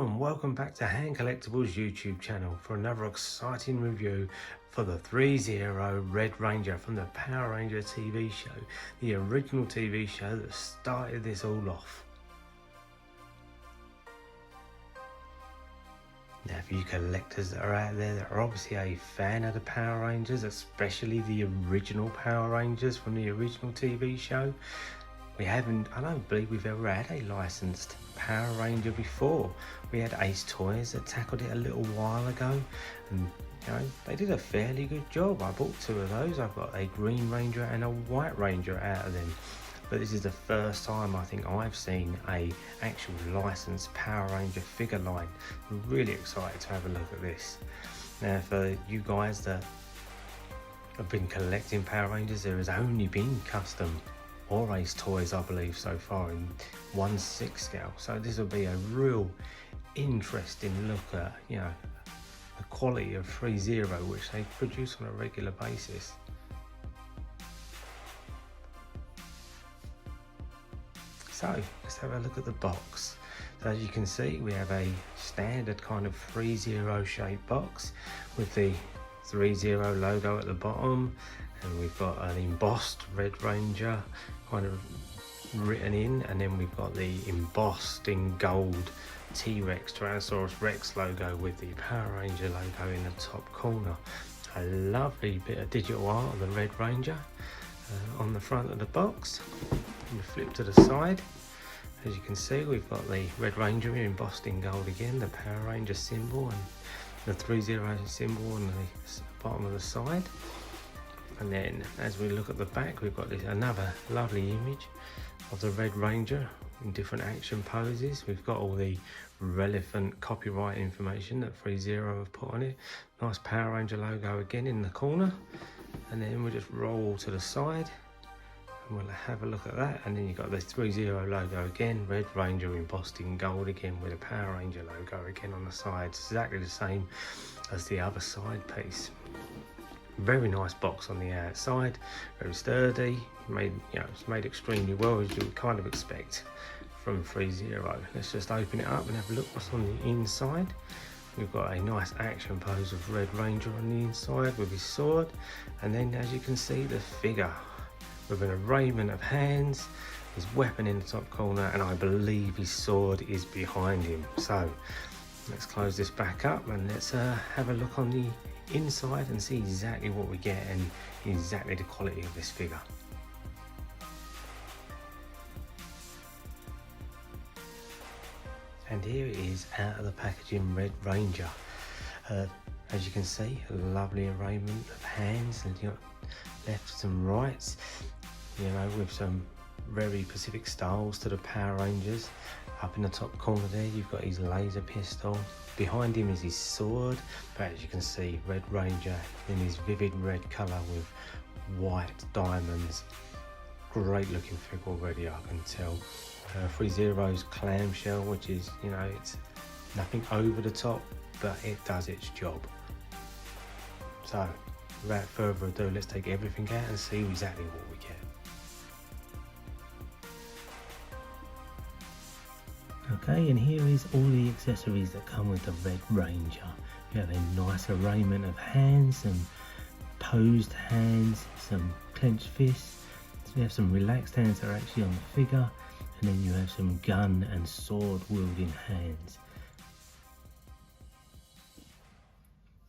and welcome back to Hand Collectibles YouTube channel for another exciting review for the Threezero Red Ranger from the Power Ranger TV show, the original TV show that started this all off. Now for you collectors that are out there that are obviously a fan of the Power Rangers, especially the original Power Rangers from the original TV show, I don't believe we've ever had a licensed Power Ranger before. We had Ace Toys that tackled it a little while ago, and they did a fairly good job. I bought two of those. I've got a Green Ranger and a White Ranger out of them. But this is the first time I think I've seen a actual licensed Power Ranger figure line. I'm really excited to have a look at this. Now for you guys that have been collecting Power Rangers, there has only been custom or Ace Toys, I believe, so far in 1/6 scale. So this will be a real interesting look at, the quality of Threezero, which they produce on a regular basis. So let's have a look at the box. So as you can see, we have a standard kind of Threezero shaped box with the Threezero logo at the bottom, and we've got an embossed Red Ranger kind of written in, and then we've got the embossed in gold T-Rex Tyrannosaurus Rex logo with the Power Ranger logo in the top corner. A lovely bit of digital art of the Red Ranger on the front of the box. We flip to the side. As you can see, we've got the Red Ranger embossed in gold again, the Power Ranger symbol and the Threezero symbol on the bottom of the side. And then as we look at the back, we've got another lovely image of the Red Ranger in different action poses. We've got all the relevant copyright information that Threezero have put on it. Nice Power Ranger logo again in the corner. And then we'll just roll to the side and we'll have a look at that. And then you've got the Threezero logo again, Red Ranger embossed in gold again with a Power Ranger logo again on the side. It's exactly the same as the other side piece. Very nice box on the outside, very sturdy, it's made extremely well, as you would kind of expect from Threezero. Let's just open it up and have a look what's on the inside. We've got a nice action pose of Red Ranger on the inside with his sword, and then as you can see, the figure with an arrayment of hands, his weapon in the top corner, and I believe his sword is behind him. So let's close this back up and let's have a look on the inside and see exactly what we get and exactly the quality of this figure. And here it is out of the packaging, Red Ranger. As you can see, a lovely arrangement of hands and lefts and rights, with some very specific styles to the Power Rangers. Up in the top corner there, you've got his laser pistol. Behind him is his sword, but as you can see, Red Ranger in his vivid red colour with white diamonds. Great looking figure already, I can tell. Threezero's clamshell, which is, it's nothing over the top, but it does its job. So, without further ado, let's take everything out and see exactly what we get. Okay, and here is all the accessories that come with the Red Ranger. You have a nice arrangement of hands, some posed hands, some clenched fists. So you have some relaxed hands that are actually on the figure, and then you have some gun and sword wielding hands.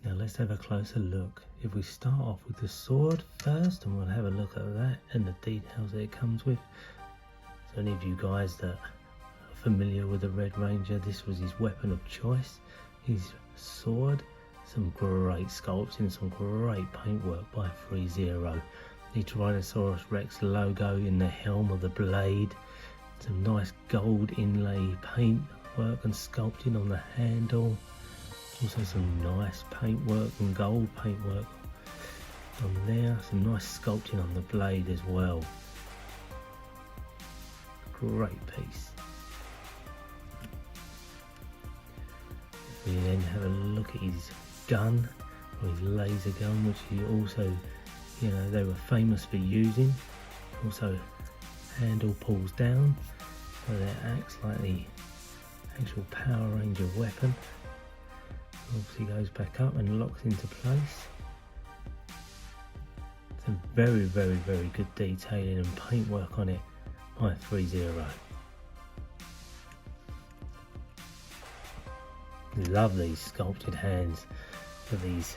Now let's have a closer look. If we start off with the sword first, and we'll have a look at that and the details that it comes with. So any of you guys that familiar with the Red Ranger, this was his weapon of choice, his sword. Some great sculpting, some great paintwork by Threezero. The Tyrannosaurus Rex logo in the helm of the blade, some nice gold inlay paint work and sculpting on the handle, also some nice paintwork and gold paintwork on there, some nice sculpting on the blade as well. Great piece. We then have a look at his gun, or his laser gun, which he also, they were famous for using. Also, handle pulls down, so that acts like the actual Power Ranger weapon. Obviously goes back up and locks into place. Some very good detailing and paintwork on it by Threezero. Love these sculpted hands for these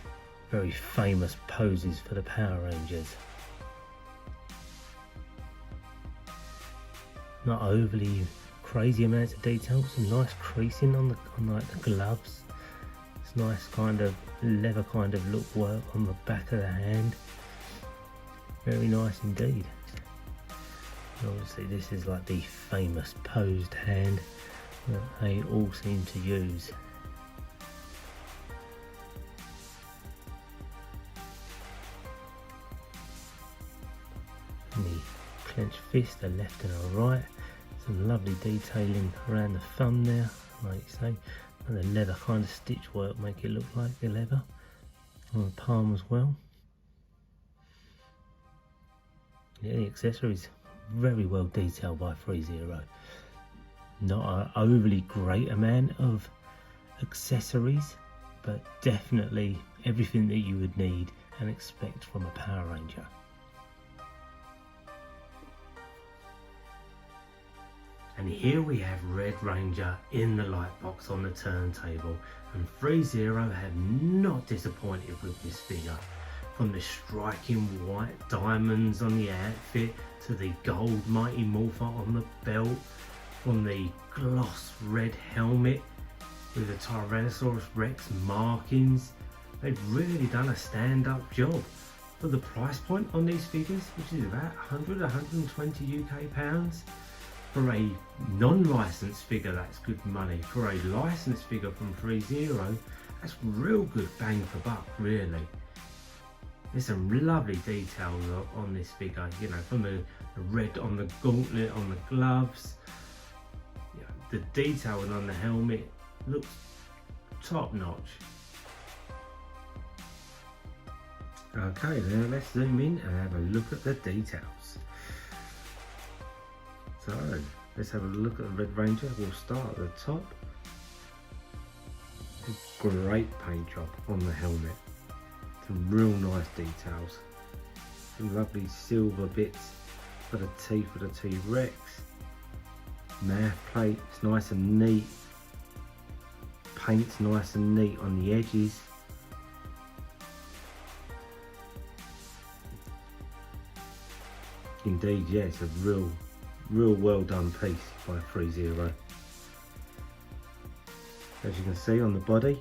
very famous poses for the Power Rangers. Not overly crazy amounts of detail, some nice creasing on like the gloves. It's nice kind of leather kind of look work on the back of the hand. Very nice indeed. And obviously this is like the famous posed hand that they all seem to use. And the clenched fist, a left and a right. Some lovely detailing around the thumb there, like you say. And the leather kind of stitch work make it look like the leather. On the palm as well. Yeah, the accessories very well detailed by Threezero. Not an overly great amount of accessories, but definitely everything that you would need and expect from a Power Ranger. And here we have Red Ranger in the light box on the turntable, and Threezero have not disappointed with this figure. From the striking white diamonds on the outfit to the gold Mighty Morpher on the belt, from the gloss red helmet with the Tyrannosaurus Rex markings, they've really done a stand-up job. For the price point on these figures, which is about 100–120 UK pounds, for a non-licensed figure that's good money. For a licensed figure from Threezero, that's real good bang for buck really. There's some lovely details on this figure, you know, from the red on the gauntlet, on the gloves. You know, the detailing on the helmet looks top notch. Okay, now let's zoom in and have a look at the details. So, let's have a look at the Red Ranger. We'll start at the top. A great paint job on the helmet. Some real nice details. Some lovely silver bits for the teeth of the T-Rex. Mouth plate, it's nice and neat. Paint's nice and neat on the edges. Indeed, yeah, it's a real well done piece by Threezero. As you can see on the body,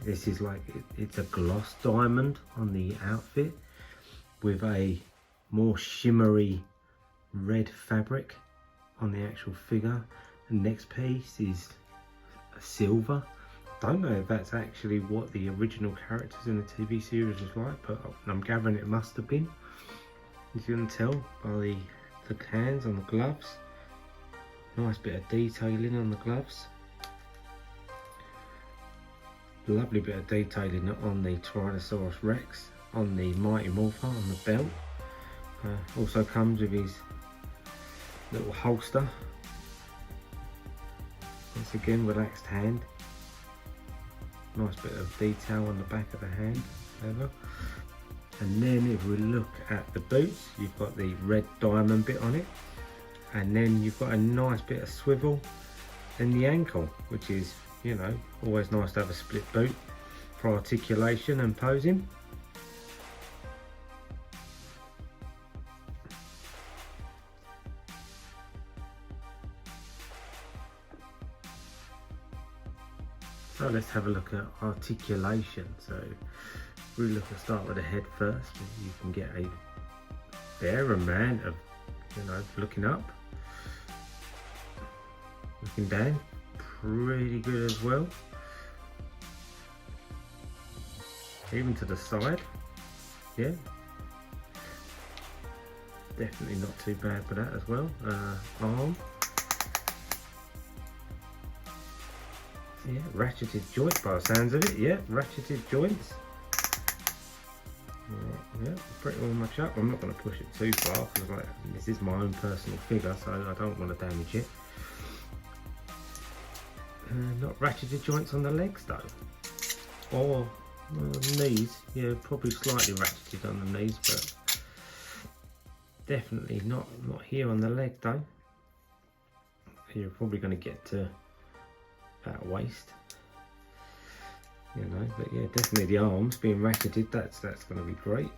this is like, it's a gloss diamond on the outfit with a more shimmery red fabric on the actual figure. The next piece is a silver. Don't know if that's actually what the original characters in the TV series was like, but I'm gathering it must have been. As you can tell by the hands on the gloves. Nice bit of detailing on the gloves. Lovely bit of detailing on the Tyrannosaurus Rex, on the Mighty Morpher on the belt. Also comes with his little holster. Once again, relaxed hand. Nice bit of detail on the back of the hand, leather. And then if we look at the boots, you've got the red diamond bit on it. And then you've got a nice bit of swivel in the ankle, which is, you know, always nice to have a split boot for articulation and posing. So let's have a look at articulation. So if we look at start with the head first, you can get a fair amount of, you know, looking up, looking down, pretty good as well. Even to the side, yeah, definitely not too bad for that as well. Arm, yeah, ratcheted joint by the sounds of it, yeah, ratcheted joints. Yeah, pretty much up. I'm not going to push it too far because like, this is my own personal figure, so I don't want to damage it. Not ratcheted joints on the legs though, or knees. Yeah, probably slightly ratcheted on the knees, but definitely not here on the leg though. You're probably going to get to about waist, you know. But yeah, definitely the arms being ratcheted. That's going to be great.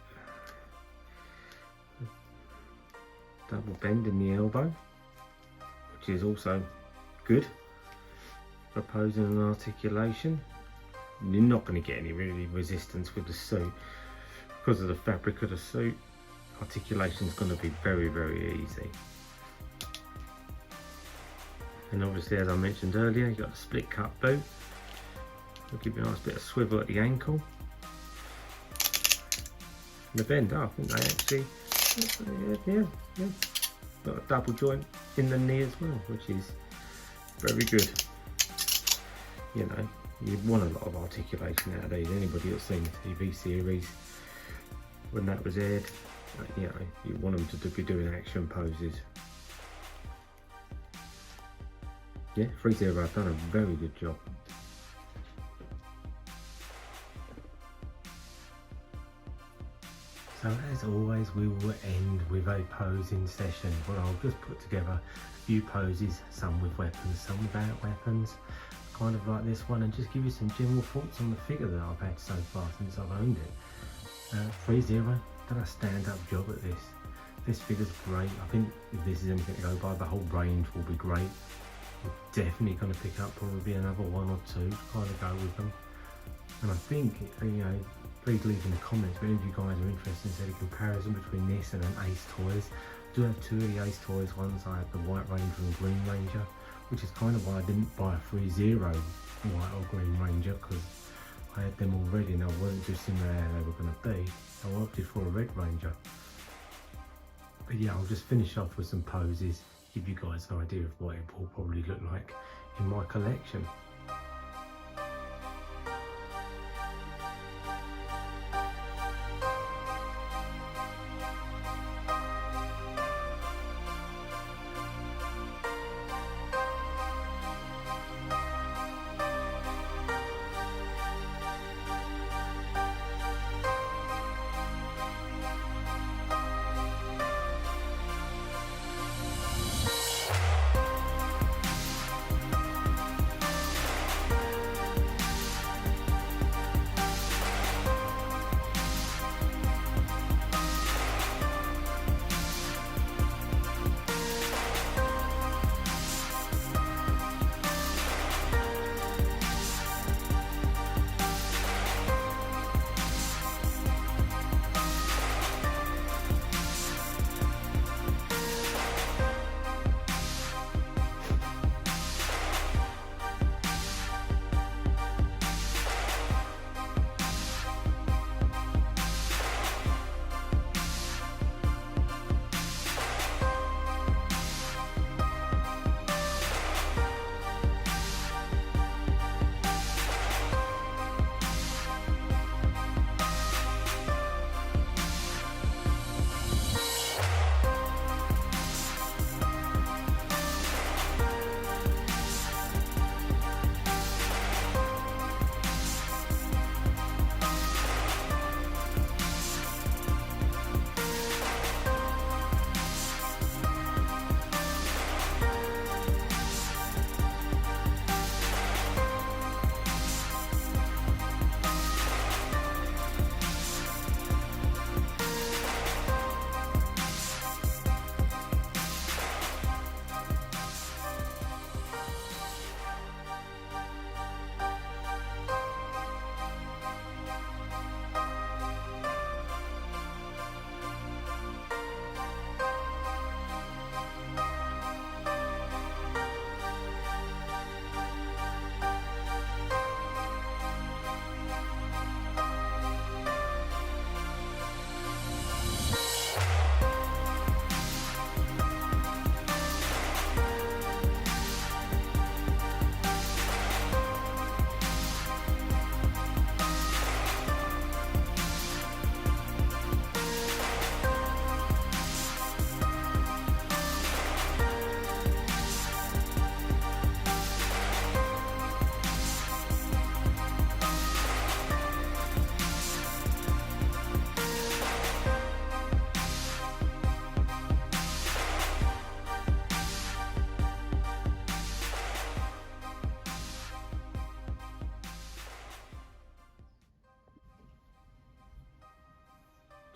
Double bend in the elbow, which is also good for posing and articulation. You're not going to get any really resistance with the suit because of the fabric of the suit. Articulation is going to be very easy. And obviously, as I mentioned earlier, you've got a split cut boot. It'll give you a nice bit of swivel at the ankle. And the bend, I think they actually, yeah. Got a double joint in the knee as well, which is very good. You know, you want a lot of articulation out of these. Anybody that's seen the TV series when that was aired, you know, you want them to be doing action poses. Yeah, Threezero have done a very good job. So as always, we will end with a posing session where I'll just put together a few poses, some with weapons, some without weapons, kind of like this one, and just give you some general thoughts on the figure that I've had so far since I've owned it. Threezero done a stand-up job at this. This figure's great. I think if this is anything to go by, the whole range will be great. We're definitely going to pick up probably another one or two to kind of go with them. And I think, you know, please leave in the comments if any of you guys are interested in seeing a comparison between this and an Ace Toys. I do have two of the Ace Toys ones. I have the White Ranger and Green Ranger, which is kind of why I didn't buy a Threezero White or Green Ranger, because I had them already and I wasn't just seeing how they were going to be. I opted for a Red Ranger. But yeah, I'll just finish off with some poses, give you guys an idea of what it will probably look like in my collection.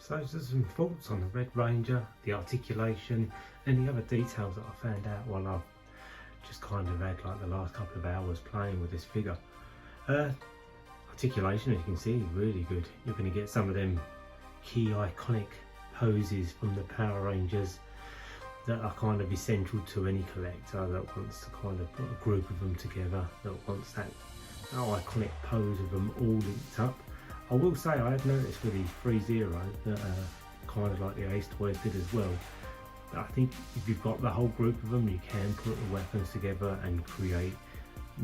So just some thoughts on the Red Ranger, the articulation, and the other details that I found out while I've just kind of had like the last couple of hours playing with this figure. Articulation, as you can see, is really good. You're going to get some of them key iconic poses from the Power Rangers that are kind of essential to any collector that wants to kind of put a group of them together, that wants that iconic pose of them all linked up. I will say I have noticed with the Threezero that kind of like the Ace Toys did as well. But I think if you've got the whole group of them, you can put the weapons together and create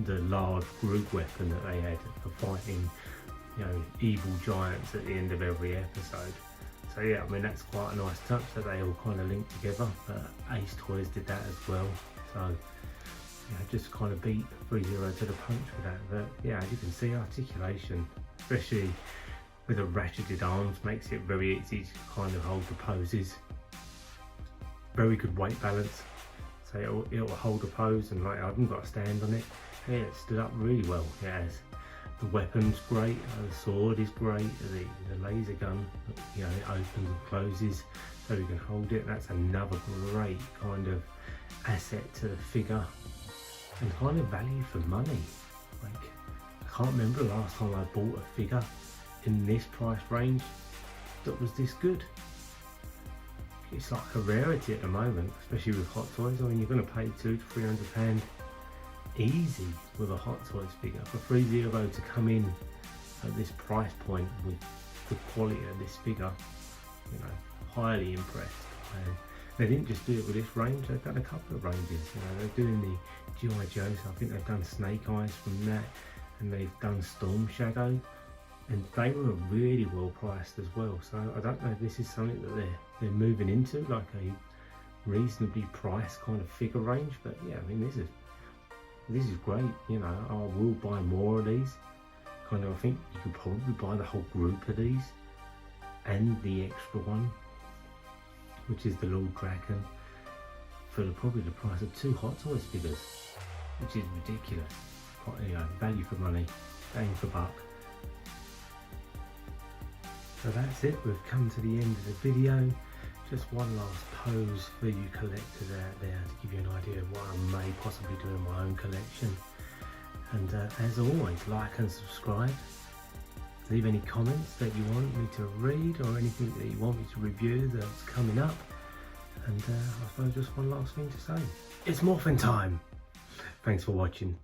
the large group weapon that they had for fighting, you know, evil giants at the end of every episode. So yeah, I mean that's quite a nice touch that they all kind of link together. But Ace Toys did that as well. So yeah, just kind of beat Threezero to the punch with that. But yeah, as you can see, articulation, especially with the ratcheted arms, makes it very easy to kind of hold the poses. Very good weight balance, so it'll hold a pose, and like I haven't got a stand on it. Yeah, it stood up really well. It has. The weapon's great, the sword is great, the laser gun, you know, it opens and closes so you can hold it. That's another great kind of asset to the figure and kind of value for money. Like, I can't remember the last time I bought a figure in this price range that was this good. It's like a rarity at the moment, especially with Hot Toys. I mean, you're going to pay £200 to £300 easy with a Hot Toys figure. For Threezero to come in at this price point with the quality of this figure, you know, highly impressed. And they didn't just do it with this range, they've done a couple of ranges. You know, they're doing the G.I. Joe, so I think they've done Snake Eyes from that, and they've done Storm Shadow, and they were really well priced as well. So I don't know if this is something that they're moving into, like a reasonably priced kind of figure range. But yeah, I mean, this is great. You know, I will buy more of these. Kind of, I think you could probably buy the whole group of these and the extra one, which is the Lord Dragon, for probably the price of 2 Hot Toys figures, which is ridiculous. You know, value for money, bang for buck. So that's it, we've come to the end of the video. Just one last pose for you collectors out there to give you an idea of what I may possibly do in my own collection. And as always, like and subscribe. Leave any comments that you want me to read or anything that you want me to review that's coming up. And I suppose just one last thing to say. It's morphin' time! Thanks for watching.